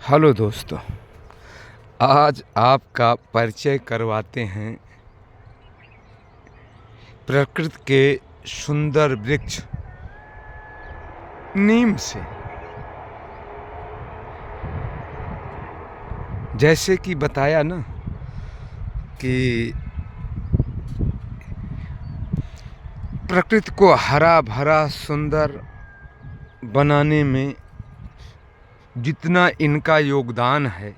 Hello दोस्तों, आज आपका परिचय करवाते हैं प्रकृति के सुंदर वृक्ष नीम से। जैसे कि बताया ना कि प्रकृति को हरा भरा सुंदर बनाने में जितना इनका योगदान है,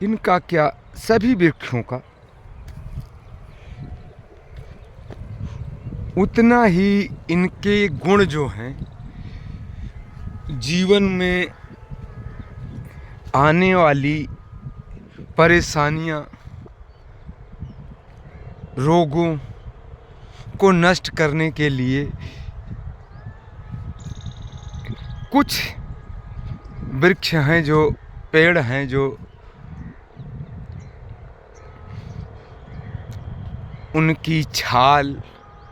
इनका क्या सभी वृक्षों का, उतना ही इनके गुण जो हैं जीवन में आने वाली परेशानियां, रोगों को नष्ट करने के लिए कुछ वृक्ष हैं, जो पेड़ हैं, जो उनकी छाल,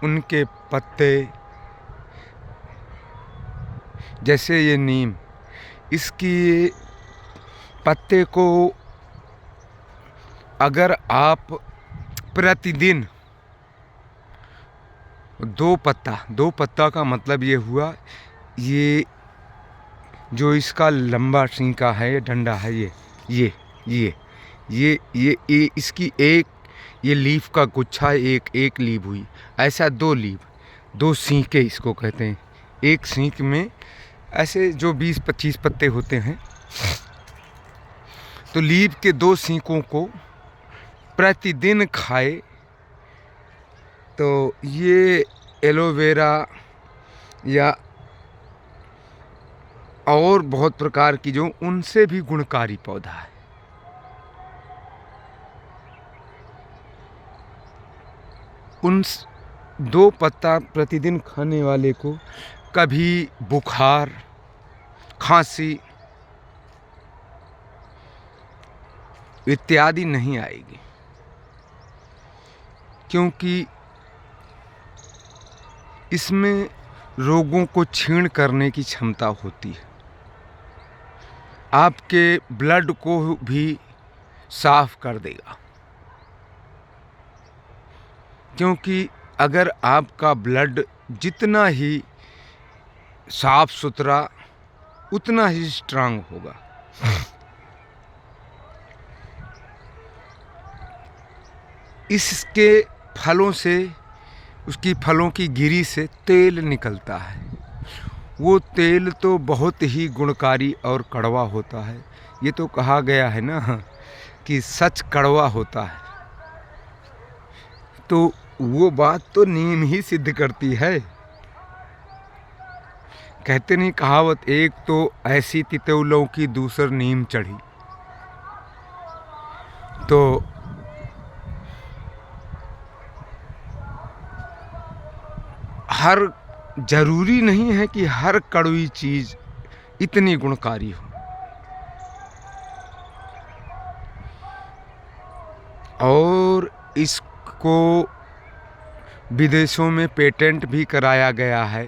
उनके पत्ते, जैसे ये नीम, इसकी पत्ते को अगर आप प्रतिदिन दो पत्ता का मतलब ये हुआ, ये जो इसका लंबा सिंका है, ये डंडा है, ये इसकी एक ये लीफ का गुच्छा, एक लीफ हुई, ऐसा दो सींके इसको कहते हैं। एक सींक में ऐसे जो 20-25 पत्ते होते हैं, तो लीफ के 2 सींकों को प्रतिदिन खाए तो ये एलोवेरा या और बहुत प्रकार की जो उनसे भी गुणकारी पौधा है। उन 2 पत्ता प्रतिदिन खाने वाले को कभी बुखार, खांसी इत्यादि नहीं आएगी, क्योंकि इसमें रोगों को क्षीण करने की क्षमता होती है। आपके ब्लड को भी साफ कर देगा, क्योंकि अगर आपका ब्लड जितना ही साफ सुथरा, उतना ही स्ट्रांग होगा। इसके फलों से, उसकी फलों की गिरी से तेल निकलता है। वो तेल तो बहुत ही गुणकारी और कड़वा होता है। ये तो कहा गया है ना कि सच कड़वा होता है, तो वो बात तो नीम ही सिद्ध करती है। कहते नहीं कहावत, एक तो ऐसी तितौलों की दूसर नीम चढ़ी। तो हर जरूरी नहीं है कि हर कड़वी चीज इतनी गुणकारी हो। और इसको विदेशों में पेटेंट भी कराया गया है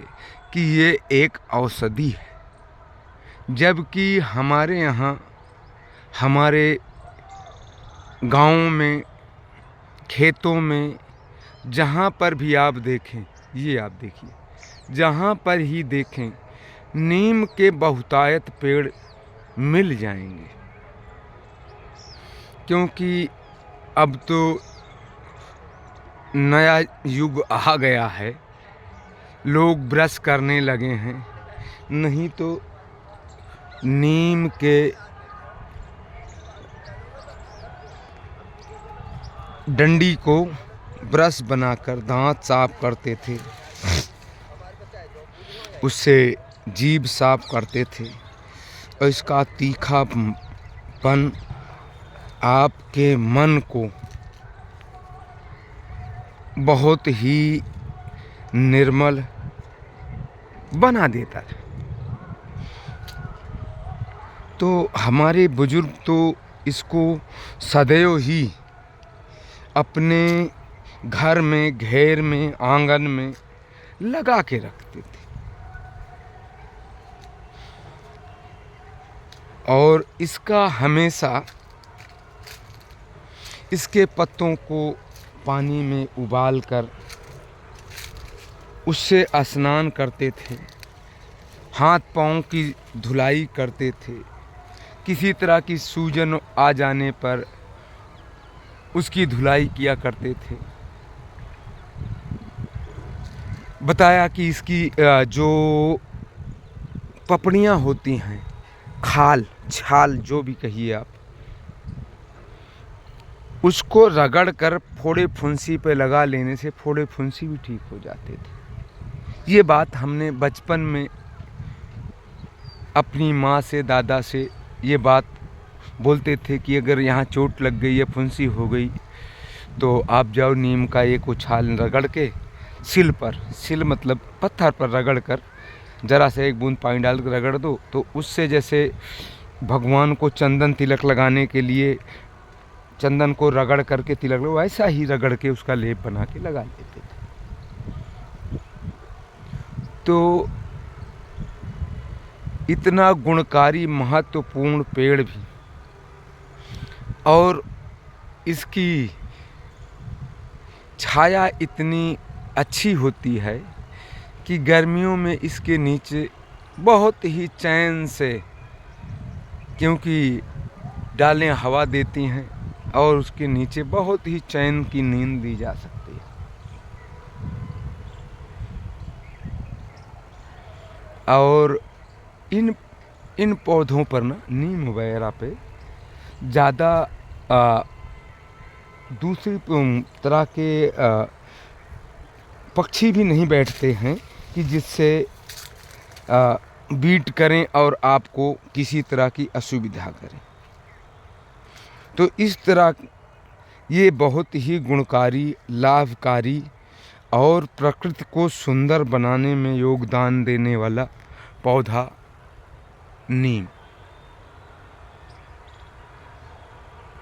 कि ये एक औषधि है, जबकि हमारे यहाँ, हमारे गाँव में, खेतों में, जहाँ पर भी आप देखें, ये आप देखिए, जहाँ पर ही देखें नीम के बहुतायत पेड़ मिल जाएंगे। क्योंकि अब तो नया युग आ गया है, लोग ब्रश करने लगे हैं, नहीं तो नीम के डंडी को ब्रश बनाकर दांत साफ करते थे, उससे जीभ साफ करते थे, और इसका तीखापन आपके मन को बहुत ही निर्मल बना देता है। तो हमारे बुजुर्ग तो इसको सदैव ही अपने घर में, घेर में, आंगन में लगा के रखते थे। और इसका हमेशा इसके पत्तों को पानी में उबाल कर उससे स्नान करते थे, हाथ पाँव की धुलाई करते थे। किसी तरह की सूजन आ जाने पर उसकी धुलाई किया करते थे। बताया कि इसकी जो पपड़ियाँ होती हैं, खाल छाल जो भी कहिए आप, उसको रगड़ कर फोड़े फुंसी पे लगा लेने से फोड़े फुंसी भी ठीक हो जाते थे। ये बात हमने बचपन में अपनी माँ से, दादा से ये बात बोलते थे कि अगर यहाँ चोट लग गई या फुंसी हो गई तो आप जाओ नीम का एक उछाल रगड़ के सिल मतलब पत्थर पर रगड़ कर ज़रा से एक बूंद पानी डाल कर रगड़ दो, तो उससे जैसे भगवान को चंदन तिलक लगाने के लिए चंदन को रगड़ करके तिलक लो, वैसा ही रगड़ के उसका लेप बना के लगा लेते थे। तो इतना गुणकारी महत्वपूर्ण पेड़ भी, और इसकी छाया इतनी अच्छी होती है कि गर्मियों में इसके नीचे बहुत ही चैन से, क्योंकि डालें हवा देती हैं और उसके नीचे बहुत ही चैन की नींद दी जा सकती है। और इन पौधों पर ना, नीम वगैरह पे ज़्यादा दूसरी तरह के पक्षी भी नहीं बैठते हैं कि जिससे बीट करें और आपको किसी तरह की असुविधा करें। तो इस तरह ये बहुत ही गुणकारी, लाभकारी और प्रकृति को सुंदर बनाने में योगदान देने वाला पौधा नीम।